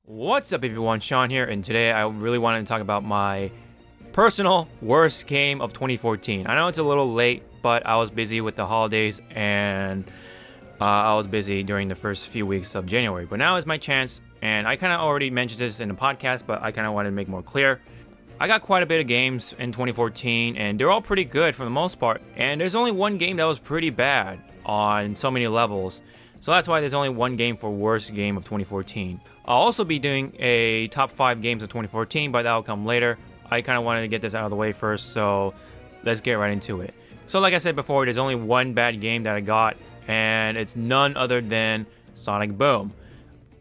What's up everyone, Sean here, and today I really wanted to talk about my personal worst game of 2014. I know it's a little late, but I was busy with the holidays and I was busy during the first few weeks of January. But now is my chance, and I kind of already mentioned this in the podcast, but I kind of wanted to make more clear. I got quite a bit of games in 2014, and they're all pretty good for the most part. And there's only one game that was pretty bad on so many levels. So that's why there's only one game for worst game of 2014. I'll also be doing a top 5 games of 2014, but that'll come later. I kind of wanted to get this out of the way first, so let's get right into it. So like I said before, there's only one bad game that I got, and it's none other than Sonic Boom.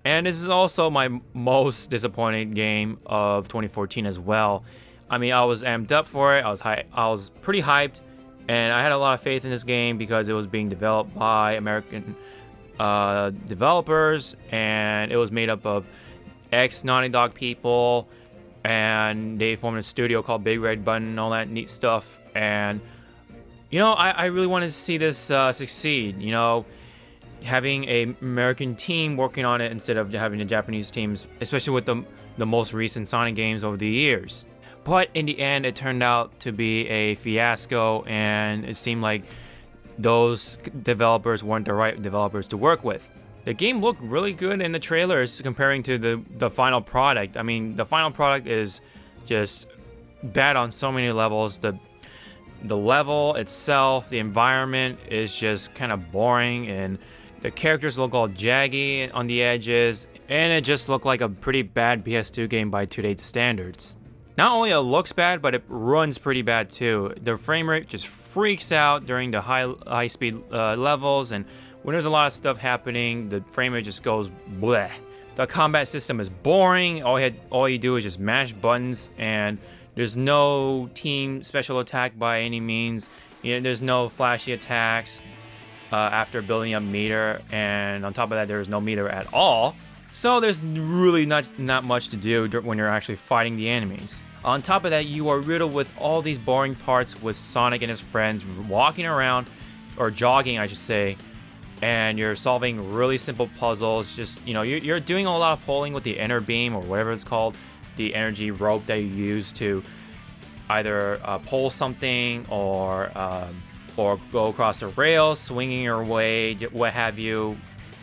And this is also my most disappointing game of 2014 as well. I mean, I was amped up for it. I was pretty hyped, and I had a lot of faith in this game because it was being developed by American developers, and it was made up of ex Naughty Dog people, and they formed a studio called Big Red Button and all that neat stuff. And you know, I really wanted to see this succeed. You know, having a American team working on it instead of having the Japanese teams, especially with the most recent Sonic games over the years. But in the end, it turned out to be a fiasco, and it seemed like those developers weren't the right developers to work with. The game looked really good in the trailers comparing to the final product. I mean, the final product is just bad on so many levels. The level itself, the environment is just kind of boring, and the characters look all jaggy on the edges, and it just looked like a pretty bad PS2 game by today's standards. Not only it looks bad, but it runs pretty bad too. The frame rate just freaks out during the high speed levels, and when there's a lot of stuff happening, the frame rate just goes bleh. The combat system is boring. All you do is just mash buttons, and there's no team special attack by any means. You know, there's no flashy attacks after building up meter, and on top of that, there's no meter at all. So there's really not much to do when you're actually fighting the enemies. On top of that, you are riddled with all these boring parts with Sonic and his friends walking around, or jogging I should say, and you're solving really simple puzzles. Just, you know, you're doing a lot of pulling with the inner beam, or whatever it's called, the energy rope that you use to either pull something or go across the rails, swinging your way, what have you.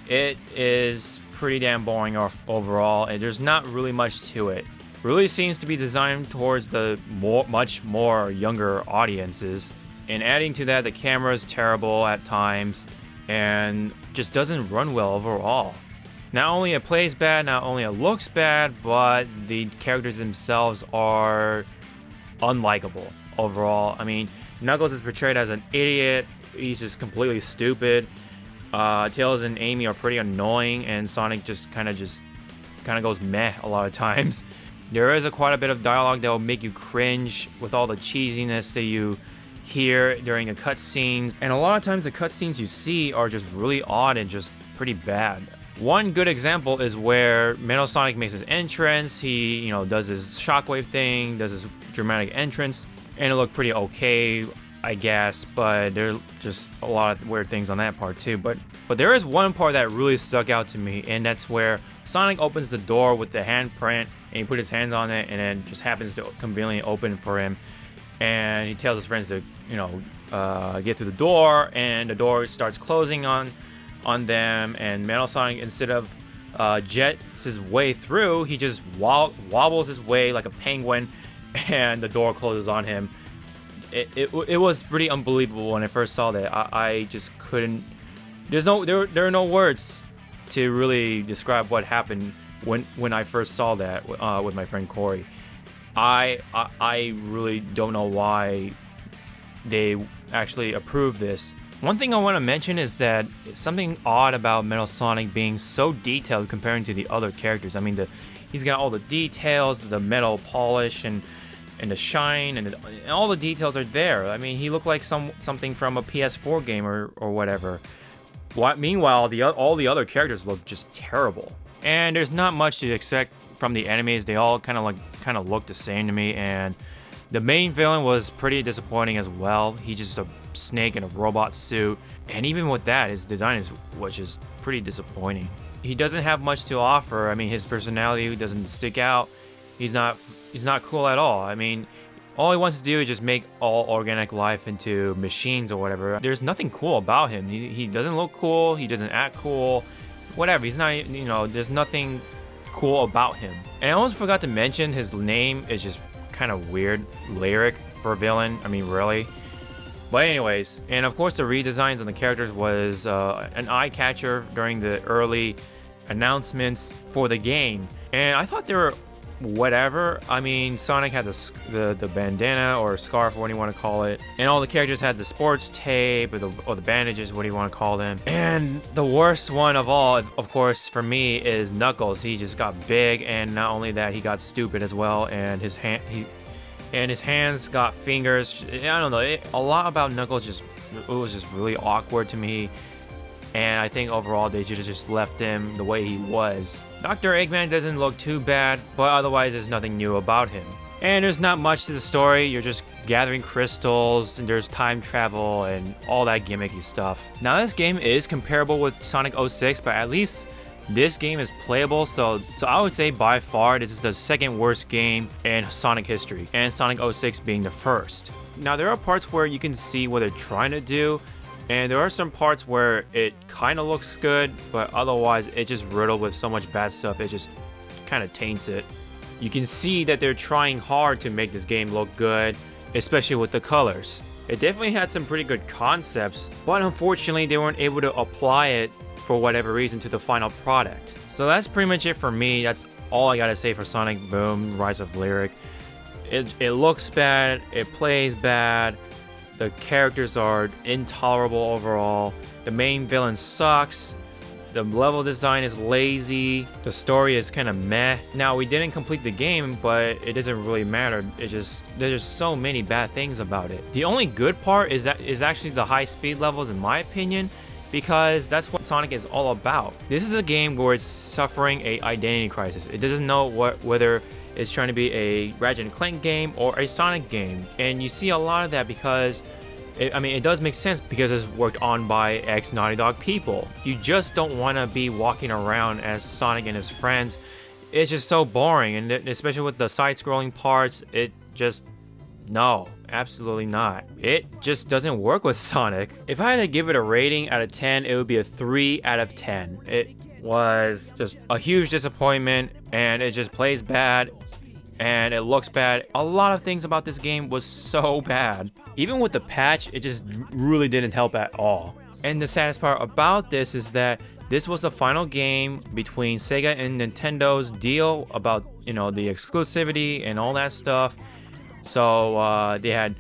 It is pretty damn boring overall, and there's not really much to it. Really seems to be designed towards the much more younger audiences. And adding to that, the camera is terrible at times and just doesn't run well overall. Not only it plays bad, not only it looks bad, but the characters themselves are unlikable overall. I mean, Knuckles is portrayed as an idiot. He's just completely stupid. Tails and Amy are pretty annoying, and Sonic just kind of goes meh a lot of times. There is quite a bit of dialogue that will make you cringe with all the cheesiness that you hear during the cutscenes, and a lot of times the cutscenes you see are just really odd and just pretty bad. One good example is where Metal Sonic makes his entrance. He, you know, does his shockwave thing, does his dramatic entrance, and it looked pretty okay, I guess, but there's just a lot of weird things on that part too. But there is one part that really stuck out to me, and that's where Sonic opens the door with the handprint, and he put his hands on it, and it just happens to conveniently open for him. And he tells his friends to, you know, get through the door, and the door starts closing on them. And Metal Sonic, instead of jets his way through, he just wobbles his way like a penguin, and the door closes on him. It was pretty unbelievable when I first saw that. I just couldn't. There are no words to really describe what happened when I first saw that with my friend Corey. I really don't know why they actually approved this. One thing I want to mention is that something odd about Metal Sonic being so detailed comparing to the other characters. I mean, he's got all the details, the metal polish, and the shine, and all the details are there. I mean, he looked like something from a PS4 game or whatever. Meanwhile, all the other characters look just terrible. And there's not much to expect from the enemies. They all kind of look the same to me, and the main villain was pretty disappointing as well. He's just a snake in a robot suit, and even with that, his design was just pretty disappointing. he doesn't have much to offer. I mean, his personality doesn't stick out. He's not cool at all. I mean, all he wants to do is just make all organic life into machines or whatever. There's nothing cool about him. He doesn't look cool. He doesn't act cool. Whatever. He's not, there's nothing cool about him. And I almost forgot to mention his name is just kind of weird. Lyric for a villain. I mean, really. But anyways, and of course the redesigns on the characters was an eye catcher during the early announcements for the game. And I thought they were whatever. I mean, Sonic had the bandana or scarf, what do you want to call it, and all the characters had the sports tape or the bandages, what do you want to call them. And the worst one of all, of course, for me is Knuckles. He just got big, and not only that, he got stupid as well, and his hands got fingers. I don't know, a lot about Knuckles it was just really awkward to me. And I think overall they should have just left him the way he was. Dr. Eggman doesn't look too bad, but otherwise there's nothing new about him. And there's not much to the story. You're just gathering crystals, and there's time travel and all that gimmicky stuff. Now this game is comparable with Sonic 06, but at least this game is playable, so I would say by far this is the second worst game in Sonic history, and Sonic 06 being the first. Now there are parts where you can see what they're trying to do, and there are some parts where it kind of looks good, but otherwise it's just riddled with so much bad stuff, it just kind of taints it. You can see that they're trying hard to make this game look good, especially with the colors. It definitely had some pretty good concepts, but unfortunately they weren't able to apply it for whatever reason to the final product. So that's pretty much it for me. That's all I gotta say for Sonic Boom Rise of Lyric. It looks bad, it plays bad, the characters are intolerable overall, the main villain sucks, the level design is lazy, the story is kind of meh. Now we didn't complete the game, but it doesn't really matter. There's just so many bad things about it. The only good part is actually the high speed levels, in my opinion, because that's what Sonic is all about. This is a game where it's suffering a identity crisis. It doesn't know whether it's trying to be a Ratchet & Clank game or a Sonic game. And you see a lot of that because, it does make sense because it's worked on by ex-Naughty Dog people. You just don't want to be walking around as Sonic and his friends. It's just so boring, and especially with the side-scrolling parts, no, absolutely not. It just doesn't work with Sonic. If I had to give it a rating out of 10, it would be a 3 out of 10. It was just a huge disappointment, and it just plays bad, and it looks bad. A lot of things about this game was so bad. Even with the patch, it just really didn't help at all. And the saddest part about this is that this was the final game between Sega and Nintendo's deal about, the exclusivity and all that stuff. So they had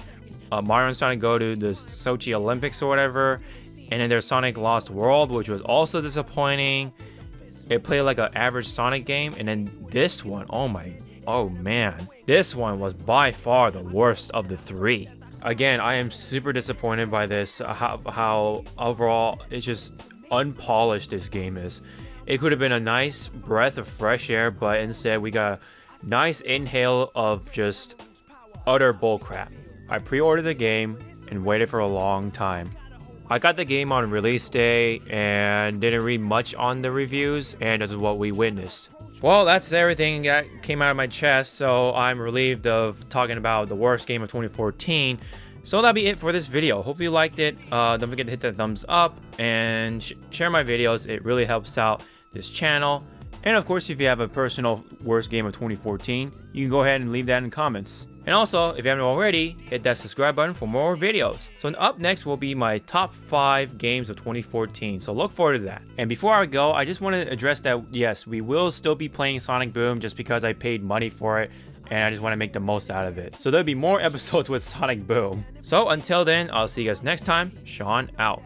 Mario and Sonic go to the Sochi Olympics or whatever, and then there's Sonic Lost World, which was also disappointing. It played like an average Sonic game, and then this one, oh man, this one was by far the worst of the three. Again, I am super disappointed by this, how overall it's just unpolished this game is. It could have been a nice breath of fresh air, but instead we got a nice inhale of just utter bullcrap. I pre-ordered the game and waited for a long time. I got the game on release day and didn't read much on the reviews, and this is what we witnessed. Well, that's everything that came out of my chest, so I'm relieved of talking about the worst game of 2014. So that'll be it for this video. Hope you liked it. Don't forget to hit that thumbs up and share my videos. It really helps out this channel. And of course, if you have a personal worst game of 2014, you can go ahead and leave that in comments. And also, if you haven't already, hit that subscribe button for more videos. So up next will be my top 5 games of 2014, so look forward to that. And before I go, I just want to address that, yes, we will still be playing Sonic Boom just because I paid money for it, and I just want to make the most out of it. So there'll be more episodes with Sonic Boom. So until then, I'll see you guys next time. Sean out.